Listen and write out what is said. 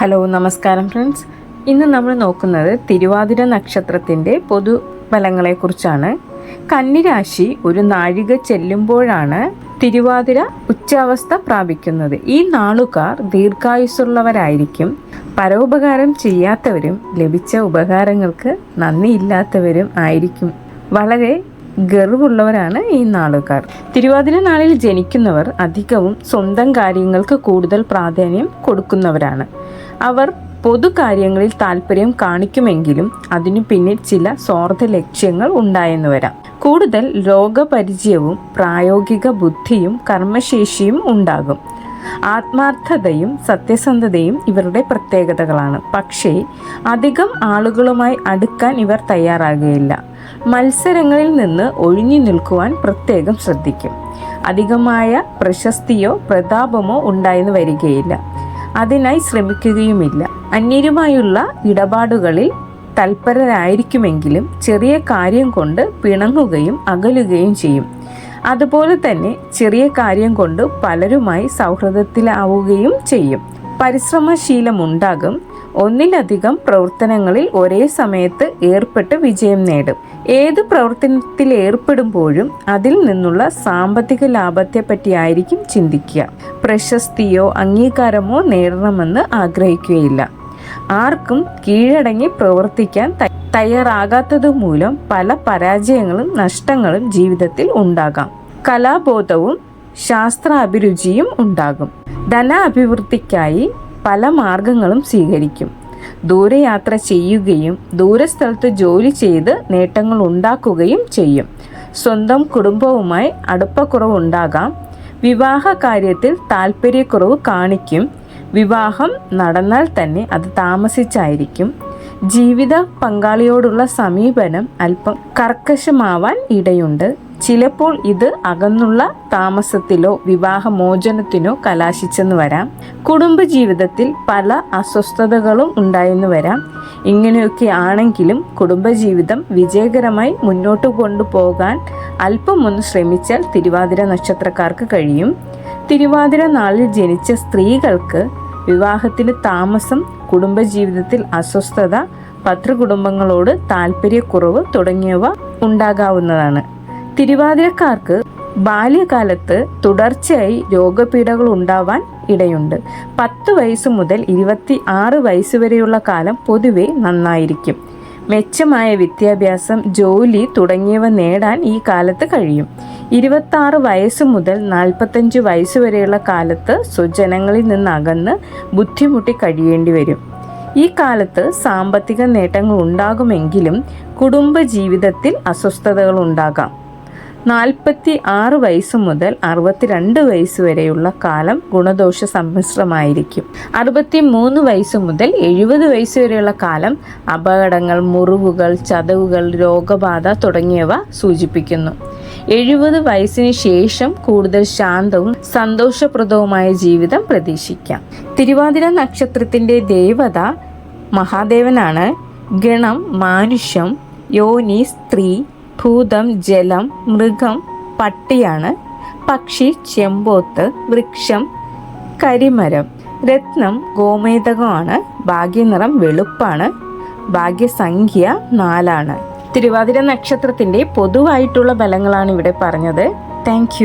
Hello നമസ്കാരം friends. ഇന്ന് നമ്മൾ നോക്കുന്നത് തിരുവാതിര നക്ഷത്രത്തിൻ്റെ പൊതുഫലങ്ങളെക്കുറിച്ചാണ്. കന്നിരാശി ഒരു നാഴിക ചെല്ലുമ്പോഴാണ് തിരുവാതിര ഉച്ചാവസ്ഥ പ്രാപിക്കുന്നത്. ഈ നാളുകാർ ദീർഘായുസ്സുള്ളവരായിരിക്കും. പരോപകാരം ചെയ്യാത്തവരും ലഭിച്ച ഉപകാരങ്ങൾക്ക് നന്ദിയില്ലാത്തവരും ആയിരിക്കും. വളരെ ഗർവുള്ളവരാണ് ഈ നാളുകാർ. തിരുവാതിര നാളിൽ ജനിക്കുന്നവർ അധികവും സ്വന്തം കാര്യങ്ങൾക്ക് കൂടുതൽ പ്രാധാന്യം കൊടുക്കുന്നവരാണ്. അവർ പൊതുകാര്യങ്ങളിൽ താല്പര്യം കാണിക്കുമെങ്കിലും അതിനു പിന്നിൽ ചില സ്വാർത്ഥ ലക്ഷ്യങ്ങൾ ഉണ്ടായെന്ന് വരാം. കൂടുതൽ ലോകപരിചയവും പ്രായോഗിക ബുദ്ധിയും കർമ്മശേഷിയും ഉണ്ടാകും. ആത്മാർത്ഥതയും സത്യസന്ധതയും ഇവരുടെ പ്രത്യേകതകളാണ്. പക്ഷേ അധികം ആളുകളുമായി അടുക്കാൻ ഇവർ തയ്യാറാകുകയില്ല. മത്സരങ്ങളിൽ നിന്ന് ഒഴിഞ്ഞു നിൽക്കുവാൻ പ്രത്യേകം ശ്രദ്ധിക്കും. അധികമായ പ്രശസ്തിയോ പ്രതാപമോ ഉണ്ടായെന്ന് വരികയില്ല. അതിനായി ശ്രമിക്കുകയുമില്ല. അന്യരുമായുള്ള ഇടപാടുകളിൽ തൽപരരായിരിക്കുമെങ്കിലും ചെറിയ കാര്യം കൊണ്ട് പിണങ്ങുകയും അകലുകയും ചെയ്യും. അതുപോലെ തന്നെ ചെറിയ കാര്യം കൊണ്ട് പലരുമായി സൗഹൃദത്തിലാവുകയും ചെയ്യും. പരിശ്രമശീലമുണ്ടാകും. ഒന്നിലധികം പ്രവർത്തനങ്ങളിൽ ഒരേ സമയത്ത് ഏർപ്പെട്ട് വിജയം നേടും. ഏത് പ്രവർത്തനത്തിൽ ഏർപ്പെടുമ്പോഴും അതിൽ നിന്നുള്ള സാമ്പത്തിക ലാഭത്തെ പറ്റിയായിരിക്കും ചിന്തിക്കുക. പ്രശസ്തിയോ അംഗീകാരമോ നേടണമെന്ന് ആഗ്രഹിക്കുകയില്ല. ആർക്കും കീഴടങ്ങി പ്രവർത്തിക്കാൻ തയ്യാറാകാത്തതുമൂലം പല പരാജയങ്ങളും നഷ്ടങ്ങളും ജീവിതത്തിൽ ഉണ്ടാകാം. കലാബോധവും ശാസ്ത്രാഭിരുചിയും ഉണ്ടാകും. ധനാഭിവൃദ്ധിക്കായി പല മാർഗങ്ങളും സ്വീകരിക്കും. ദൂരയാത്ര ചെയ്യുകയും ദൂരസ്ഥലത്ത് ജോലി ചെയ്ത് നേട്ടങ്ങൾ ഉണ്ടാക്കുകയും ചെയ്യും. സ്വന്തം കുടുംബവുമായി അടുപ്പക്കുറവുണ്ടാകാം. വിവാഹ കാര്യത്തിൽ താല്പര്യക്കുറവ് കാണിക്കും. വിവാഹം നടന്നാൽ തന്നെ അത് താമസിച്ചായിരിക്കും. ജീവിത പങ്കാളിയോടുള്ള സമീപനം അല്പം കർക്കശമാവാൻ ഇടയുണ്ട്. ചിലപ്പോൾ ഇത് അകന്നുള്ള താമസത്തിലോ വിവാഹമോചനത്തിനോ കലാശിച്ചെന്ന് വരാം. കുടുംബജീവിതത്തിൽ പല അസ്വസ്ഥതകളും ഉണ്ടായെന്ന് വരാം. ഇങ്ങനെയൊക്കെ ആണെങ്കിലും കുടുംബജീവിതം വിജയകരമായി മുന്നോട്ട് കൊണ്ടുപോകാൻ അല്പമൊന്ന് ശ്രമിച്ചാൽ തിരുവാതിര നക്ഷത്രക്കാർക്ക് കഴിയും. തിരുവാതിര നാളിൽ ജനിച്ച സ്ത്രീകൾക്ക് വിവാഹത്തിന് താമസം, കുടുംബജീവിതത്തിൽ അസ്വസ്ഥത, ഭർതൃകുടുംബങ്ങളോട് താല്പര്യക്കുറവ് തുടങ്ങിയവ ഉണ്ടാകാവുന്നതാണ്. തിരുവാതിരക്കാർക്ക് ബാല്യകാലത്ത് തുടർച്ചയായി രോഗപീഠകൾ ഉണ്ടാവാൻ ഇടയുണ്ട്. 10 വയസ്സ് മുതൽ 26 വയസ്സ് വരെയുള്ള കാലം പൊതുവെ നന്നായിരിക്കും. മെച്ചമായ വിദ്യാഭ്യാസം, ജോലി തുടങ്ങിയവ നേടാൻ ഈ കാലത്ത് കഴിയും. 26 വയസ്സ് മുതൽ 45 വയസ്സ് വരെയുള്ള കാലത്ത് സ്വജനങ്ങളിൽ നിന്നകന്ന് ബുദ്ധിമുട്ടി കഴിയേണ്ടി വരും. ഈ കാലത്ത് സാമ്പത്തിക നേട്ടങ്ങൾ ഉണ്ടാകുമെങ്കിലും കുടുംബജീവിതത്തിൽ അസ്വസ്ഥതകൾ ഉണ്ടാകാം. 46 വയസ്സ് മുതൽ 62 വയസ്സ് വരെയുള്ള കാലം ഗുണദോഷ സമ്മിശ്രമായിരിക്കും. 63 വയസ്സ് മുതൽ 70 വയസ്സ് വരെയുള്ള കാലം അപകടങ്ങൾ, മുറിവുകൾ, ചതവുകൾ, രോഗബാധ തുടങ്ങിയവ സൂചിപ്പിക്കുന്നു. 70 വയസ്സിന് ശേഷം കൂടുതൽ ശാന്തവും സന്തോഷപ്രദവുമായ ജീവിതം പ്രതീക്ഷിക്കാം. തിരുവാതിര നക്ഷത്രത്തിൻ്റെ ദേവത മഹാദേവനാണ്. ഗണം മാനുഷം, യോനി സ്ത്രീ, ഭൂതം ജലം, മൃഗം പട്ടിയാണ്, പക്ഷി ചെമ്പോത്ത്, വൃക്ഷം കരിമരം, രത്നം ഗോമേതകമാണ്, ഭാഗ്യനിറം വെളുപ്പാണ്, ഭാഗ്യസംഖ്യ 4 തിരുവാതിര നക്ഷത്രത്തിൻ്റെ പൊതുവായിട്ടുള്ള ഫലങ്ങളാണ് ഇവിടെ പറഞ്ഞത്. താങ്ക്